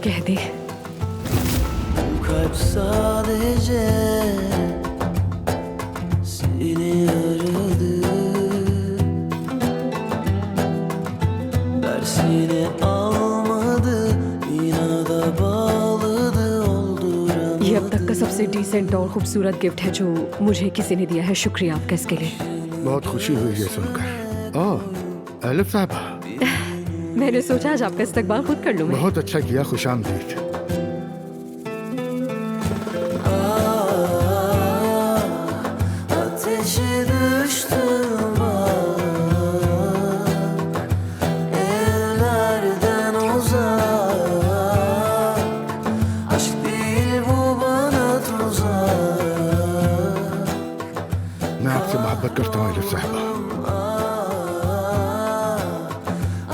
keh de. Kalp sadece seni aradı. Dersini almadı, inada bağladı, olduramadı. ये अब तक का सबसे डिसेंट और खूबसूरत गिफ्ट है जो मुझे किसी ने दिया है। शुक्रिया आपका इसके लिए। बहुत खुशी हुई है सुनकर। ओह एलिफ साहबा, मैंने सोचा आज आपका इस्तकबाल खुद कर लूं मैं। बहुत अच्छा किया, खुशामदीद। Ateşe düştüm bak, ellerden uzak. Aşk değil bu bana tuzak. मैं आपसे मोहब्बत करता हूँ एलिफ साहबा।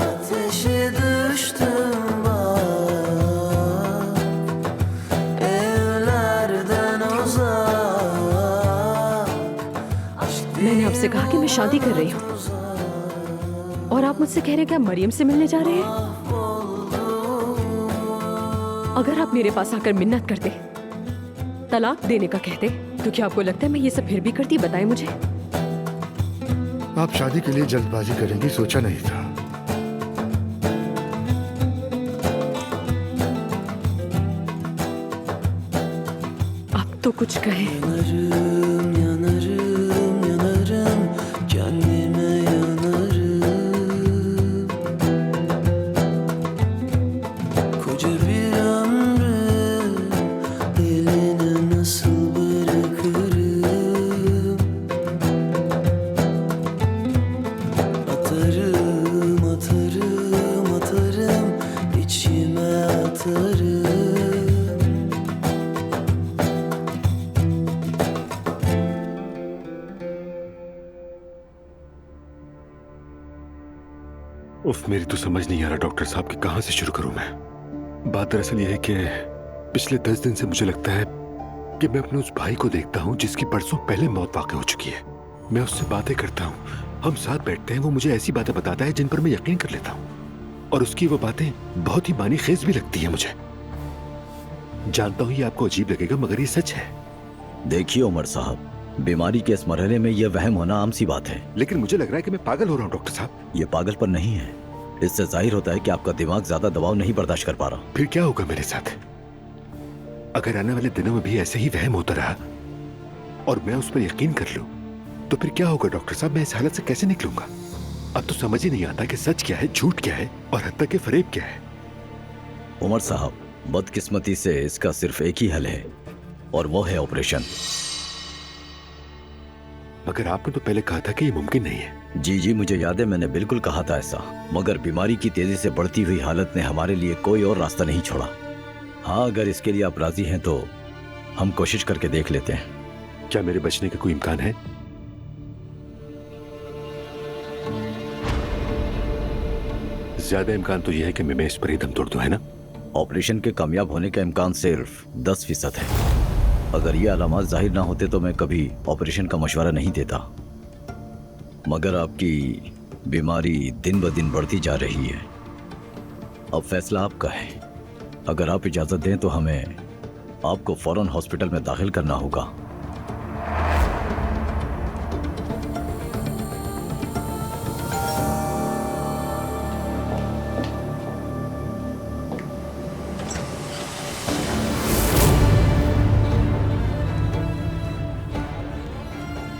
Ateşe düştüm bak, ellerden uzak. Aşk मैंने आपसे कहा कि मैं शादी कर रही हूँ और आप मुझसे कह रहे हैं कि आप मरियम से मिलने जा रहे हैं। अगर आप मेरे पास आकर मिन्नत करते, तलाक देने का कहते, तो क्या आपको लगता है मैं ये सब फिर भी करती? बताएं मुझे। आप शादी के लिए जल्दबाजी करेंगी सोचा नहीं था। आप तो कुछ कहें। yanarım, yanarım, yanarım, kendime yanarım. Koca bir ömrü eline nasıl bırakırım? Atarım, atarım, atarım, içime atarım. उफ, मेरी तो समझ नहीं आ रहा डॉक्टर साहब कि कहाँ से शुरू करूं मैं। बात दरअसल ये है कि पिछले 10 दिन से मुझे लगता है कि मैं अपने उस भाई को देखता हूँ जिसकी परसों पहले मौत वाक़ई हो चुकी है। मैं उससे बातें करता हूँ, हम साथ बैठते हैं, वो मुझे ऐसी बातें बताता है जिन पर मैं यकीन कर लेता हूँ और उसकी वो बातें बहुत ही मानी खेज भी लगती है मुझे। जानता हूँ ये आपको अजीब लगेगा मगर ये सच है। देखिए उमर साहब, बीमारी के इस मरहले में यह वहम होना आम सी बात है। लेकिन मुझे लग रहा है कि मैं पागल हो रहा हूँ डॉक्टर साहब। ये पागलपन नहीं है, इससे जाहिर होता है कि आपका दिमाग ज्यादा दबाव नहीं बर्दाश्त कर पा रहा। फिर क्या होगा मेरे साथ? अगर आने वाले दिनों में भी ऐसे ही वहम होता रहा और मैं उस पर यकीन कर लूं, तो फिर क्या होगा डॉक्टर साहब? मैं इस हालत से कैसे निकलूंगा? अब तो समझ ही नहीं आता कि सच क्या है, झूठ क्या है और हत्या के फरेब क्या है। उमर साहब, बदकिस्मती से इसका सिर्फ एक ही हल है और वो है ऑपरेशन। मगर आपने तो पहले कहा था कि ये मुमकिन नहीं है। जी, मुझे याद है, मैंने बिल्कुल कहा था ऐसा, मगर बीमारी की तेजी से बढ़ती हुई हालत ने हमारे लिए कोई और रास्ता नहीं छोड़ा। हाँ, अगर इसके लिए आप राजी हैं तो हम कोशिश करके देख लेते हैं। क्या मेरे बचने का कोई इम्कान है? ज्यादा इम्कान तो यह है कि मैं इस पर ही दम तोड़ दूं, है ना? ऑपरेशन के कामयाब होने का इम्कान सिर्फ 10% है। अगर ये अलामात जाहिर ना होते तो मैं कभी ऑपरेशन का मशवरा नहीं देता, मगर आपकी बीमारी दिन ब दिन बढ़ती जा रही है। अब फैसला आपका है। अगर आप इजाज़त दें तो हमें आपको फौरन हॉस्पिटल में दाखिल करना होगा।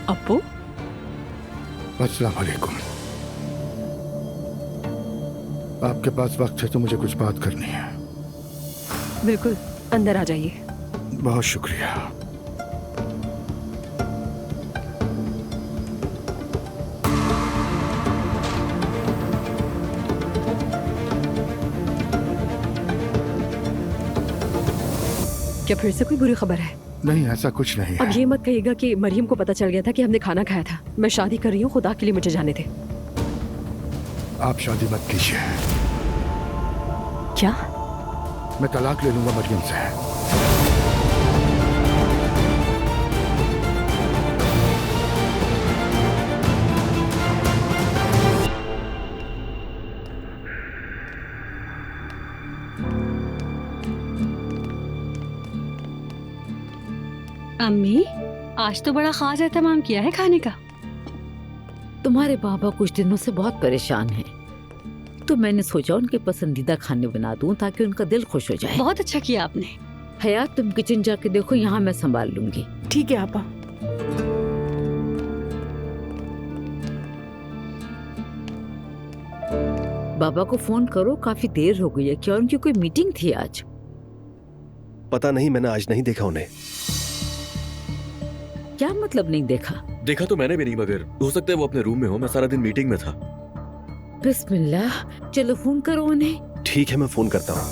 अप्पू, अस्सलाम वालेकुम। आपके पास वक्त है तो मुझे कुछ बात करनी है। बिल्कुल, अंदर आ जाइए। बहुत शुक्रिया। क्या फिर से कोई बुरी खबर है? नहीं, ऐसा कुछ नहीं अब है। ये मत कहिएगा कि मरियम को पता चल गया था कि हमने खाना खाया था। मैं शादी कर रही हूँ, खुदा के लिए मुझे जाने दे। आप शादी मत कीजिए। क्या? मैं तलाक ले लूंगा मरियम से। अम्मी, आज तो बड़ा खास एहतमाम किया है खाने का। तुम्हारे बाबा कुछ दिनों से बहुत परेशान हैं, तो मैंने सोचा उनके पसंदीदा खाने बना दूं ताकि उनका दिल खुश हो जाए। बहुत अच्छा किया आपने। हयात, तुम किचन जाके देखो, यहाँ मैं संभाल लूंगी। ठीक है आपा। बाबा को फोन करो, काफी देर हो गई है। क्या उनकी कोई मीटिंग थी आज? पता नहीं, मैंने आज नहीं देखा उन्हें। क्या मतलब नहीं देखा? देखा तो मैंने भी नहीं, मगर हो सकता है वो अपने रूम में हो। मैं सारा दिन मीटिंग में था। बिस्मिल्लाह, चलो फोन करो उन्हें। ठीक है, मैं फोन करता हूँ।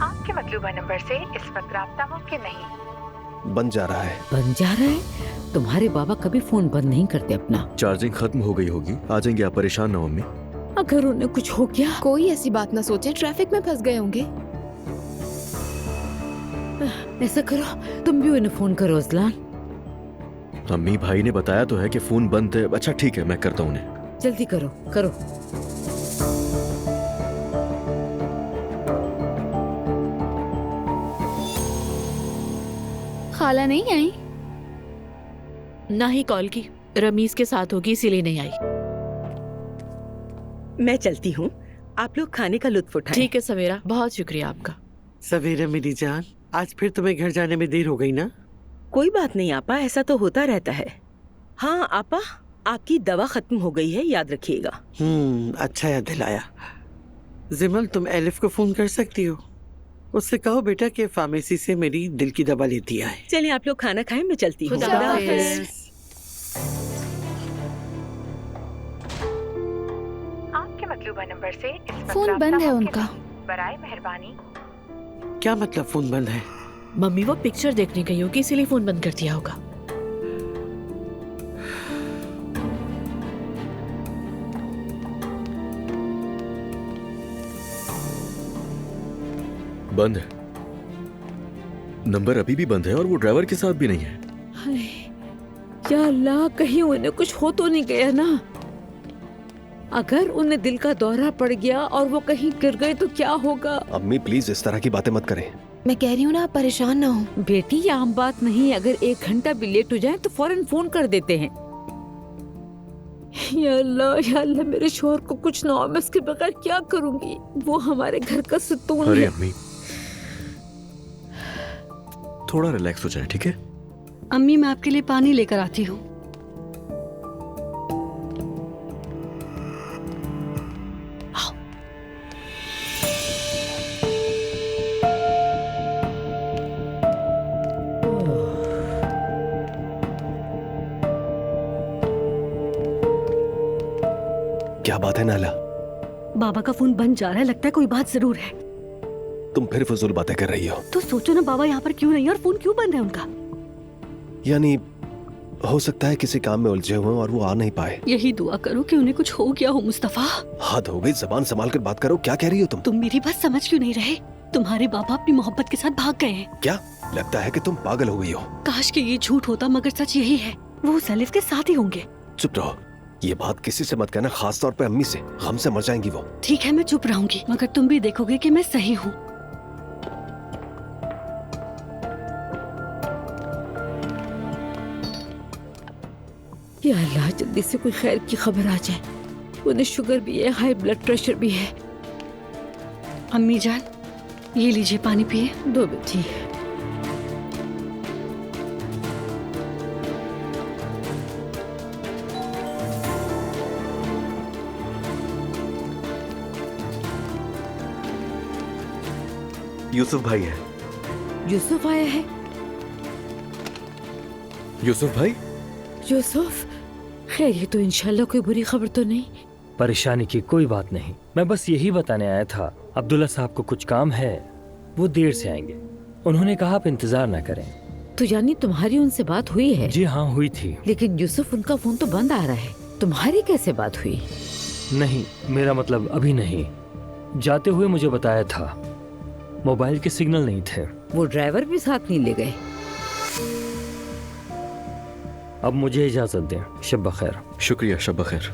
आपके मतलूबा नंबर से इस वक्त राब्ता मुमकिन नहीं। बन जा रहा है। बन जा रहा है? तुम्हारे बाबा कभी फोन बंद नहीं करते अपना। चार्जिंग खत्म हो गई होगी, आ जाएंगे आप, परेशान ना हो मम्मी। अगर उन्हें कुछ हो गया? कोई ऐसी बात ना सोचे, ट्रैफिक में फंस गए होंगे। ऐसा करो, तुम भी उन्हें फोन करो अजलान। अम्मी, भाई ने बताया तो है कि फोन बंद है। अच्छा ठीक है, मैं करता हूँ उन्हें। जल्दी करो करो। खाला नहीं आई? ना ही कॉल की, रमीज के साथ होगी इसीलिए नहीं आई। मैं चलती हूँ, आप लोग खाने का लुत्फ उठाएं। ठीक है सवेरा, बहुत शुक्रिया आपका। सवेरा मेरी जान, आज फिर तुम्हें घर जाने में देर हो गई ना? कोई बात नहीं आपा, ऐसा तो होता रहता है। हाँ आपा, आपकी दवा खत्म हो गई है, याद रखिएगा। अच्छा याद दिलाया। जिमल, तुम एलिफ को फोन कर सकती हो, उससे कहो बेटा कि फार्मेसी से मेरी दिल की दवा लेती आए। चलिए आप लोग खाना खाएं, मैं चलती हूँ। खुदा हाफिज। आपके मतलूबा नंबर से इस वक्त फोन राब्ता बंद है मुमकिन उनका। नहीं। बराए मेहरबानी। क्या मतलब फोन बंद है? मम्मी वो पिक्चर देखने गई होगी, इसीलिए फोन बंद कर दिया होगा। बंद है, नंबर अभी भी बंद है और वो ड्राइवर के साथ भी नहीं है। हाय, या अल्लाह, कहीं उन्हें कुछ हो तो नहीं गया ना? अगर उन्हें दिल का दौरा पड़ गया और वो कहीं गिर गए तो क्या होगा? अम्मी प्लीज इस तरह की बातें मत करें। मैं कह रही हूँ ना, आप परेशान ना हो। बेटी, ये आम बात नहीं है। अगर 1 घंटा भी लेट हो जाए तो फौरन फोन कर देते हैं। या अल्लाह, मेरे शौहर को कुछ ना हो, मैं इसके बगैर क्या करूंगी? वो हमारे घर का सुतून अरे है। अम्मी, थोड़ा रिलैक्स हो जाए, ठीक है? अम्मी, मैं आपके लिए पानी लेकर आती हूँ। क्या बात है नाला? बाबा का फोन बंद जा रहा है, लगता है कोई बात जरूर है। तुम फिर फजूल बातें कर रही हो। तो सोचो ना, बाबा यहाँ पर क्यों नहीं है और फोन क्यों बंद है उनका? यानी हो सकता है किसी काम में उलझे हुए और वो आ नहीं पाए। यही दुआ करो कि उन्हें कुछ हो गया हो। मुस्तफा, हद हो गई, जबान संभाल कर बात करो। क्या कह रही हो तुम? तुम मेरी बात समझ क्यों नहीं रहे? तुम्हारे बाबा अपनी मोहब्बत के साथ भाग गए हैं। क्या लगता है कि तुम पागल हो गई हो? काश कि ये झूठ होता, मगर सच यही है, वो उस अलिफ के साथ ही होंगे। चुप रहो, ये बात किसी से मत कहना, खास तौर पे अम्मी से। गम से मर जाएंगी वो। ठीक है, मैं चुप रहूंगी, मगर तुम भी देखोगे कि मैं सही हूँ। या अल्लाह, जल्दी से कोई खैर की खबर आ जाए। उन्हें शुगर भी है, हाई ब्लड प्रेशर भी है। अम्मी जान, ये लीजिए, पानी पिए। दो बेटी। यूसुफ भाई है। यूसुफ आया है? यूसुफ भाई? यूसुफ, खैर ये तो इंशाल्लाह कोई बुरी खबर तो नहीं? परेशानी की कोई बात नहीं, मैं बस यही बताने आया था। अब्दुल्ला साहब को कुछ काम है, वो देर से आएंगे। उन्होंने कहा आप इंतजार ना करें। तो यानी तुम्हारी उनसे बात हुई है? जी हाँ, हुई थी। लेकिन यूसुफ, उनका फोन तो बंद आ रहा है। तुम्हारी कैसे बात हुई? नहीं, मेरा मतलब अभी नहीं। जाते हुए मुझे बताया था, मोबाइल के सिग्नल नहीं थे। वो ड्राइवर भी साथ नहीं ले गए? अब मुझे इजाजत दें। शब बखैर। शुक्रिया, शब बखैर।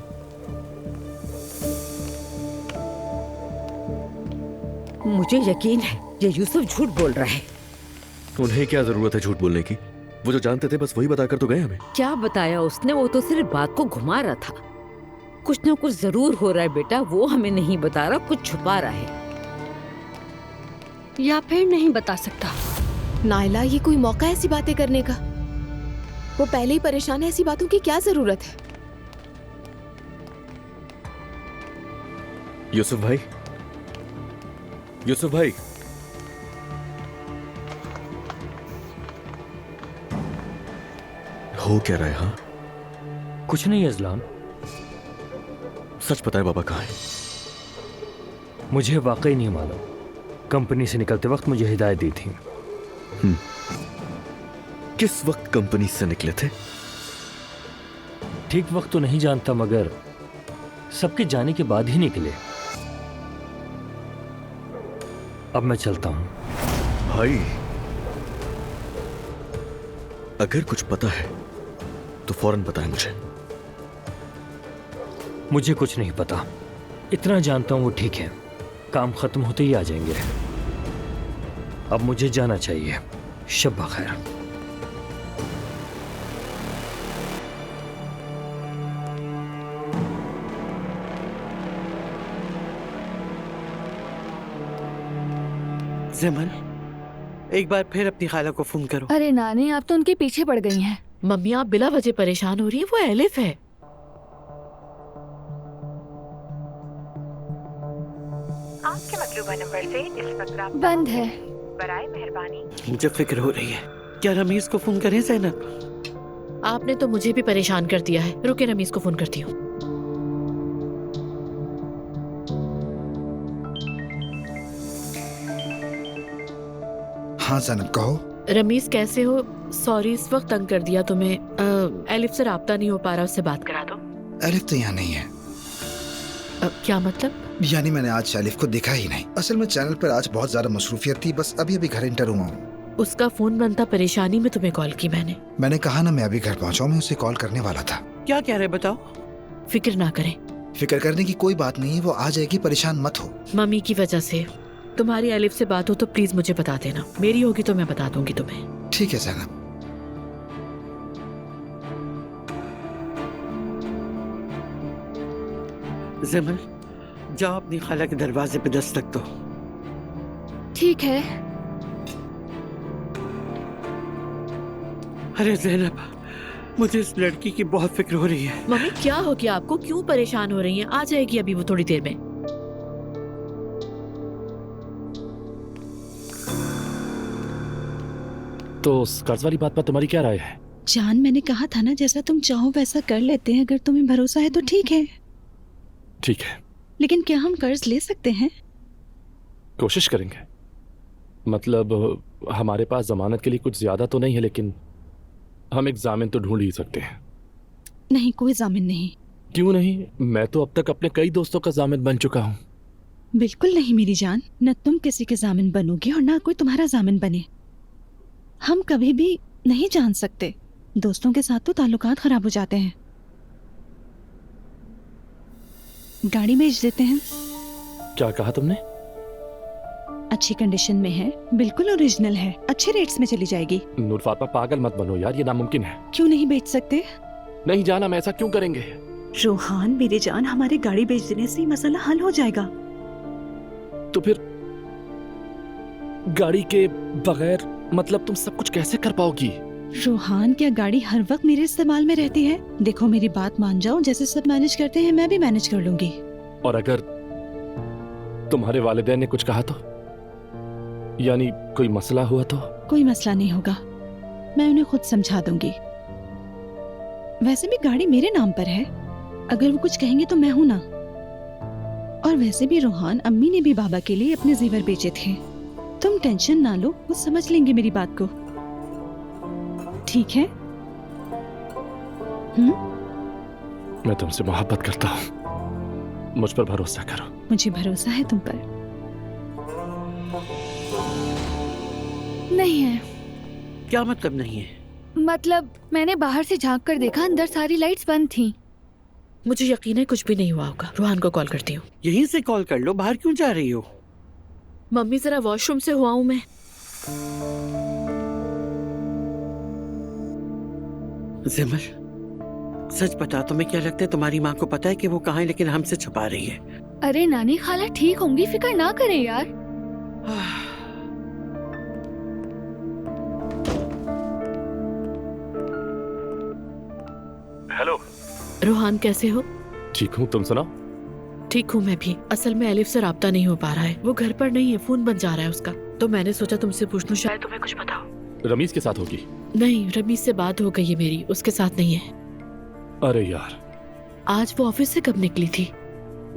मुझे यकीन है ये यूसुफ झूठ बोल रहा है। उन्हें क्या जरूरत है झूठ बोलने की? वो जो जानते थे बस वही बताकर तो गए हमें। क्या बताया उसने? वो तो सिर्फ बात को घुमा रहा था। कुछ ना कुछ जरूर हो रहा है बेटा, वो हमें नहीं बता रहा, कुछ छुपा रहा है। या फिर नहीं बता सकता। नायला, ये कोई मौका है ऐसी बातें करने का? वो पहले ही परेशान है, ऐसी बातों की क्या जरूरत है? यूसुफ भाई, यूसुफ भाई, हो क्या रहा है? हाँ, कुछ नहीं अजलान। सच बताए बाबा कहाँ है? मुझे वाकई नहीं मालूम। कंपनी से निकलते वक्त मुझे हिदायत दी थी। किस वक्त कंपनी से निकले थे? ठीक वक्त तो नहीं जानता, मगर सबके जाने के बाद ही निकले। अब मैं चलता हूं। भाई, अगर कुछ पता है तो फौरन बताएं मुझे। मुझे कुछ नहीं पता, इतना जानता हूं वो ठीक है। काम खत्म होते ही आ जाएंगे। अब मुझे जाना चाहिए। शब्बा खैर। ज़मन, एक बार फिर अपनी खाला को फोन करो। अरे नानी, आप तो उनके पीछे पड़ गई हैं। मम्मी, आप बिला वजह परेशान हो रही है। वो एलिफ है। आपके मतलूबा नंबर से इस वक्त राब्ता बंद है। बराए मेहरबानी। मुझे फिक्र हो रही है। क्या रमीज को फोन करें ज़ैनब? आपने तो मुझे भी परेशान कर दिया है। रुके, रमीज को फोन करती हूँ। हाँ ज़ैनब, कहो। रमीज कैसे हो? सॉरी इस वक्त तंग कर दिया तुम्हें। एलिफ से राब्ता नहीं हो पा रहा, उससे बात करा दो। एलिफ तो यहाँ नहीं है। क्या मतलब? यानी मैंने आज एलिफ को देखा ही नहीं। असल में चैनल पर आज बहुत ज्यादा मसरूफियत थी, बस अभी अभी घर इंटर हुआ हूँ। उसका फोन बंद था, परेशानी में तुम्हें कॉल की मैंने कहा ना मैं अभी घर पहुँचा हूँ, मैं उसे कॉल करने वाला था। क्या कह रहे बताओ? फिक्र ना करें। फिक्र करने की कोई बात नहीं है, वो आ जाएगी, परेशान मत हो। मम्मी की वजह से तुम्हारी एलिफ से बात हो तो प्लीज मुझे बता देना। मेरी होगी तो मैं बता दूंगी तुम्हें। ठीक है ज़ैनब। ज़मन, जाओ अपनी खाला के दरवाजे पे दस्तक दो। ठीक है। अरे ज़ैनब, मुझे इस लड़की की बहुत फिक्र हो रही है। मम्मी, क्या हो गया आपको? क्यों परेशान हो रही हैं? आ जाएगी अभी वो थोड़ी देर में। तो उस कर्ज वाली बात पर तुम्हारी क्या राय है? जान, मैंने कहा था ना, जैसा तुम चाहो वैसा कर लेते हैं। अगर तुम्हें भरोसा है तो ठीक है। ठीक है, लेकिन क्या हम कर्ज ले सकते हैं? कोशिश करेंगे। मतलब हमारे पास जमानत के लिए कुछ ज्यादा तो नहीं है, लेकिन हम एक जामिन तो ढूंढ ही सकते हैं। नहीं, कोई जामिन नहीं। क्यों नहीं? मैं तो अब तक अपने कई दोस्तों का जामिन बन चुका हूँ। बिल्कुल नहीं मेरी जान, न तुम किसी के जामिन बनोगी और ना कोई तुम्हारा जामिन बने। हम कभी भी नहीं जान सकते, दोस्तों के साथ तो ताल्लुकात खराब हो जाते हैं। गाड़ी भेज देते हैं। क्या कहा तुमने? अच्छी कंडीशन में है, बिल्कुल ओरिजिनल है, अच्छे रेट्स में चली जाएगी। नूर फातिमा, पागल मत बनो यार, ये नामुमकिन है। क्यों नहीं बेच सकते? नहीं जाना, हम ऐसा क्यों करेंगे? रोहान मेरी जान, हमारे गाड़ी बेच देने से ही मसला हल हो जाएगा। तो फिर गाड़ी के बगैर मतलब तुम सब कुछ कैसे कर पाओगी? रोहान, क्या गाड़ी हर वक्त मेरे इस्तेमाल में रहती है? देखो मेरी बात मान जाओ, जैसे सब मैनेज करते हैं मैं भी मैनेज कर लूंगी। और अगर तुम्हारे वालिदैन ने कुछ कहा तो? यानी कोई मसला हुआ तो? कोई मसला नहीं होगा, मैं उन्हें खुद समझा दूंगी। वैसे भी गाड़ी मेरे नाम पर है, अगर वो कुछ कहेंगे तो मैं हूं ना। और वैसे भी रोहान, अम्मी ने भी बाबा के लिए अपने जेवर बेचे थे। तुम टेंशन ना लो, वो समझ लेंगे मेरी बात को। ठीक है? मैं तुमसे मोहब्बत करता हूँ, मुझ पर भरोसा करो। मुझे भरोसा है तुम पर। नहीं है। क्या मतलब नहीं है? मतलब मैंने बाहर से झांक कर देखा, अंदर सारी लाइट्स बंद थीं। मुझे यकीन है कुछ भी नहीं हुआ होगा। रोहान को कॉल करती हूँ। यहीं से कॉल कर लो, बाहर क्यों जा रही हो? मम्मी जरा वॉशरूम से हुआ हूं मैं। जिमल, सच बता, तुम्हें क्या लगता है तुम्हारी माँ को पता है कि वो कहाँ है लेकिन हमसे छुपा रही है? अरे नानी खाला ठीक होंगी, फिक्र ना करें यार। हेलो रोहान, कैसे हो? ठीक हूँ, तुम सुनाओ। ठीक हूँ मैं भी। असल में एलिफ से राब्ता नहीं हो पा रहा है, वो घर पर नहीं है, फोन बंद जा रहा है उसका। तो मैंने सोचा तुमसे पूछ लूं, शायद तुम्हें कुछ पता हो। रमीज के साथ होगी? नहीं, रमीज से बात हो गई है मेरी, उसके साथ नहीं है। अरे यार, आज वो ऑफिस से कब निकली थी?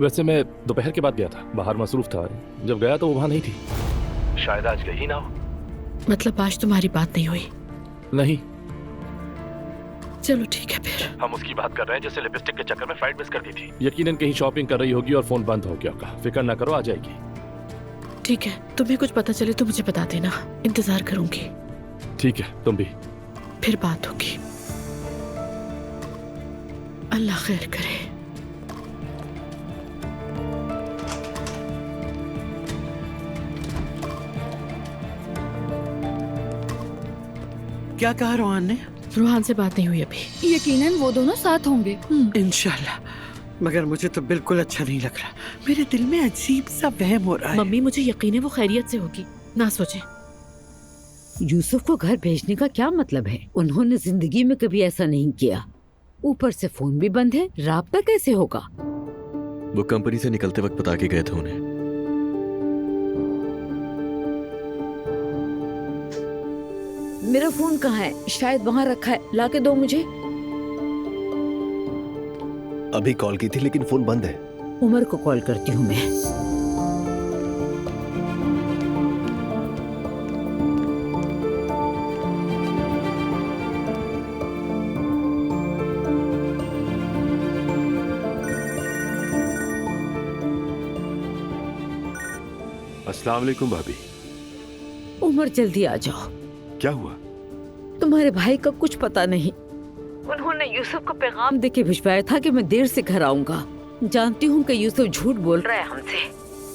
वैसे मैं दोपहर के बाद गया था, बाहर मसरूफ था। जब गया तो वो वहाँ नहीं थी। शायद आज गई ही ना हो। मतलब आज तुम्हारी बात नहीं हुई? नहीं। चलो ठीक है फिर। हम उसकी बात कर रहे हैं जैसे लिपस्टिक के चक्कर में फ्लाइट मिस कर दी थी। यकीनन कहीं शॉपिंग कर रही होगी और फोन बंद हो गया होगा। फिक्र ना करो, आ जाएगी। ठीक है, तुम्हें कुछ पता चले तो मुझे बता देना, इंतजार करूंगी। ठीक है, तुम भी। फिर बात होगी। अल्लाह खैर करे। क्या कहा रोहान ने? रोहान से बात नहीं हुई अभी। यकीनन वो दोनों साथ होंगे। इंशाल्लाह, मगर मुझे तो बिल्कुल अच्छा नहीं लग रहा। मेरे दिल में अजीब सा वहम हो रहा है। मम्मी, मुझे यकीन है वो खैरियत से होगी, ना सोचें। यूसुफ को घर भेजने का क्या मतलब है? उन्होंने जिंदगी में कभी ऐसा नहीं किया। ऊपर से फोन भी बंद है, राब्ता कैसे होगा? वो कंपनी से निकलते वक्त बता के गए थे उन्हें। मेरा फोन कहाँ है? शायद वहाँ रखा है, लाके दो मुझे। अभी कॉल की थी लेकिन फोन बंद है। उमर को कॉल करती हूँ मैं। अस्सलाम वालेकुम भाभी। उमर, जल्दी आ जाओ। क्या हुआ? तुम्हारे भाई का कुछ पता नहीं। उन्होंने यूसुफ को पैगाम देके भिजवाया था कि मैं देर से घर आऊंगा। जानती हूँ कि यूसुफ झूठ बोल रहा है हमसे।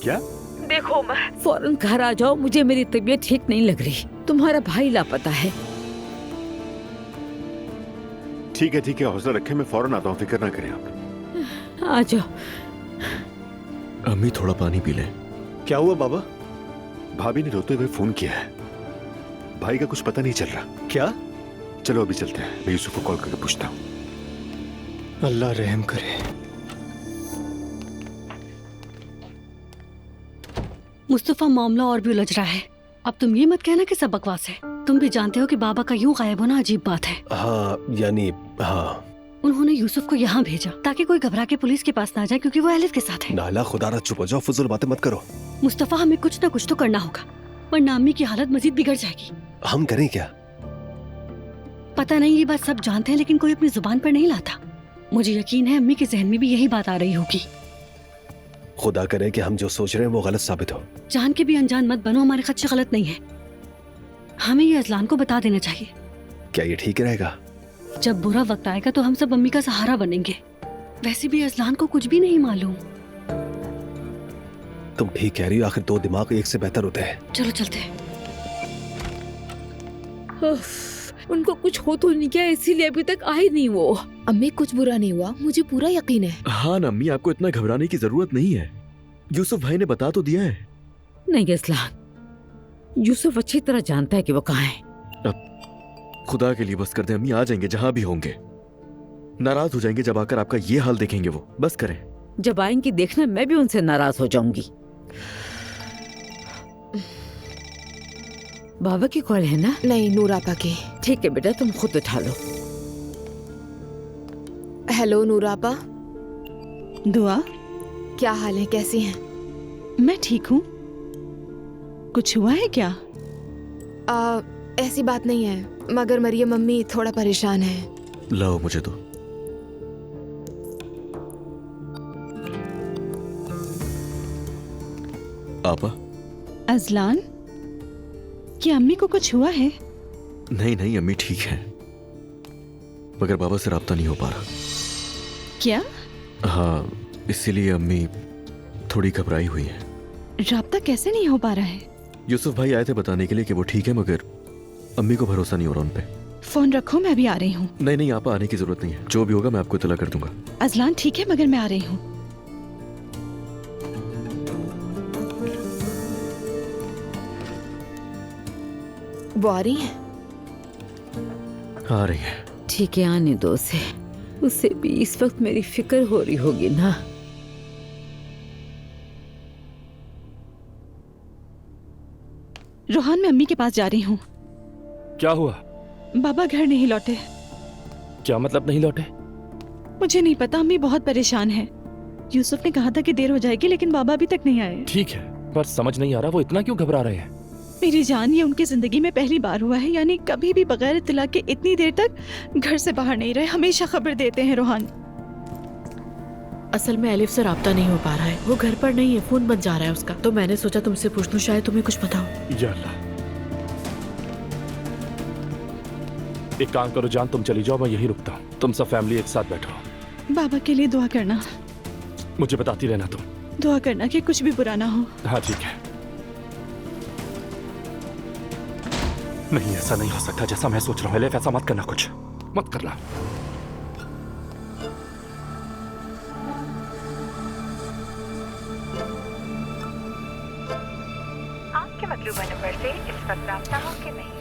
क्या? देखो उमर, फौरन घर आ जाओ, मुझे मेरी तबीयत ठीक नहीं लग रही। तुम्हारा भाई लापता है। ठीक है, हौसला रखें, मैं फौरन आता हूँ, फिक्र ना करें आप। आ जाओ। अम्मी, थोड़ा पानी पी लें। क्या हुआ बाबा? भाभी ने रोते हुए फोन किया है। भाई का कुछ पता नहीं चल रहा। क्या? चलो अभी चलते हैं, मैं यूसुफ को कॉल करके पूछता हूँ। अल्लाह रहम करे। मुस्तफा, मामला और भी उलझ रहा है। अब तुम ये मत कहना कि सब बकवास है। तुम भी जानते हो कि बाबा का यूं गायब होना अजीब बात है। हाँ, यानी हाँ। उन्होंने यूसुफ को यहाँ भेजा ताकि कोई घबरा के पुलिस के पास ना जाए, क्योंकि वो एलिफ के साथ है। नाला, खुदा चुप हो जाओ, फजूल बातें मत करो। मुस्तफा, हमें कुछ ना कुछ तो करना होगा, वरना अम्मी की हालत मजीद बिगड़ जाएगी। हम करें क्या? पता नहीं, ये बात सब जानते हैं लेकिन कोई अपनी जुबान पर नहीं लाता। मुझे यकीन है अम्मी के जहन में भी यही बात आ रही होगी। खुदा करे कि हम जो सोच रहे हैं वो गलत साबित हो। जान के भी अनजान मत बनो, हमारे खदशे गलत नहीं है। हमें ये अजलान को बता देना चाहिए। क्या ये ठीक रहेगा? जब बुरा वक्त आएगा तो हम सब अम्मी का सहारा बनेंगे। वैसे भी अजलान को कुछ भी नहीं मालूम। तुम ठीक कह रही हो, आखिर दो दिमाग एक से बेहतर होते हैं। चलो चलते हैं। उनको कुछ हो तो नहीं गया, इसीलिए अभी तक आए नहीं वो। अम्मी, कुछ बुरा नहीं हुआ, मुझे पूरा यकीन है। हाँ ना अम्मी, आपको इतना घबराने की जरूरत नहीं है। यूसुफ भाई ने बता तो दिया है। नहीं असलान, यूसुफ अच्छी तरह जानता है कि वो कहाँ है। खुदा के लिए बस कर दे अम्मी, आ जाएंगे जहां भी होंगे। नाराज हो जाएंगे जब आकर आपका ये हाल देखेंगे वो। बस करें। जब आएंगी देखना, मैं भी उनसे नाराज हो जाऊंगी। बाबा की कॉल है ना? नहीं, नूर आपा की। ठीक है बेटा, तुम खुद उठा लो। हेलो नूर आपा। दुआ, क्या हाल है, कैसी हैं? मैं ठीक हूँ। कुछ हुआ है क्या? ऐसी बात नहीं है, मगर मरियम मम्मी थोड़ा परेशान है। लाओ मुझे तो। आपा। अजलान, क्या अम्मी को कुछ हुआ है? नहीं अम्मी ठीक है, मगर बाबा से राब्ता नहीं हो पा रहा। क्या? हाँ, इसीलिए अम्मी थोड़ी घबराई हुई है। राब्ता कैसे नहीं हो पा रहा है? यूसुफ भाई आए थे बताने के लिए कि वो ठीक है, मगर अम्मी को भरोसा नहीं हो रहा उन पे। फोन रखो, मैं भी आ रही हूँ। नहीं नहीं, आपा आने की जरूरत नहीं है, जो भी होगा मैं आपको इत्तला कर दूंगा। अजलान ठीक है, मगर मैं आ रही हूँ। वो आ रही है? आ रही है। ठीक है, आने दो उसे। उसे भी इस वक्त मेरी फिक्र हो रही होगी ना। रोहान, मैं अम्मी के पास जा रही हूँ। क्या हुआ? बाबा घर नहीं लौटे। क्या मतलब नहीं लौटे? मुझे नहीं पता, अम्मी बहुत परेशान है। यूसुफ ने कहा था कि देर हो जाएगी, लेकिन बाबा अभी तक नहीं आए। ठीक है, पर समझ नहीं आ रहा वो इतना क्यों घबरा रहे हैं। मेरी जान, ये उनकी जिंदगी में पहली बार हुआ है, यानी कभी भी बगैर इत्तला के इतनी देर तक घर से बाहर नहीं रहे। हमेशा खबर देते हैं रोहान। असल में एलिफ से राब्ता नहीं हो पा रहा है, वो घर पर नहीं है, फोन बंद जा रहा है उसका। तो मैंने सोचा तुमसे पूछ लूं, शायद तुम्हें कुछ पता हो। या अल्लाह। एक काम करो जान, तुम चली जाओ, मैं यही रुकता हूँ। तुम सब फैमिली एक साथ बैठो। बाबा के लिए दुआ करना। मुझे बताती रहना तुम। दुआ करना कि कुछ भी बुरा ना हो। हाँ ठीक है। नहीं, ऐसा नहीं हो सकता जैसा मैं सोच रहा हूँ। ऐसा मत करना, कुछ मत करना। आपके मतलूबा नंबर से इस वक्त राब्ता हो कि नहीं?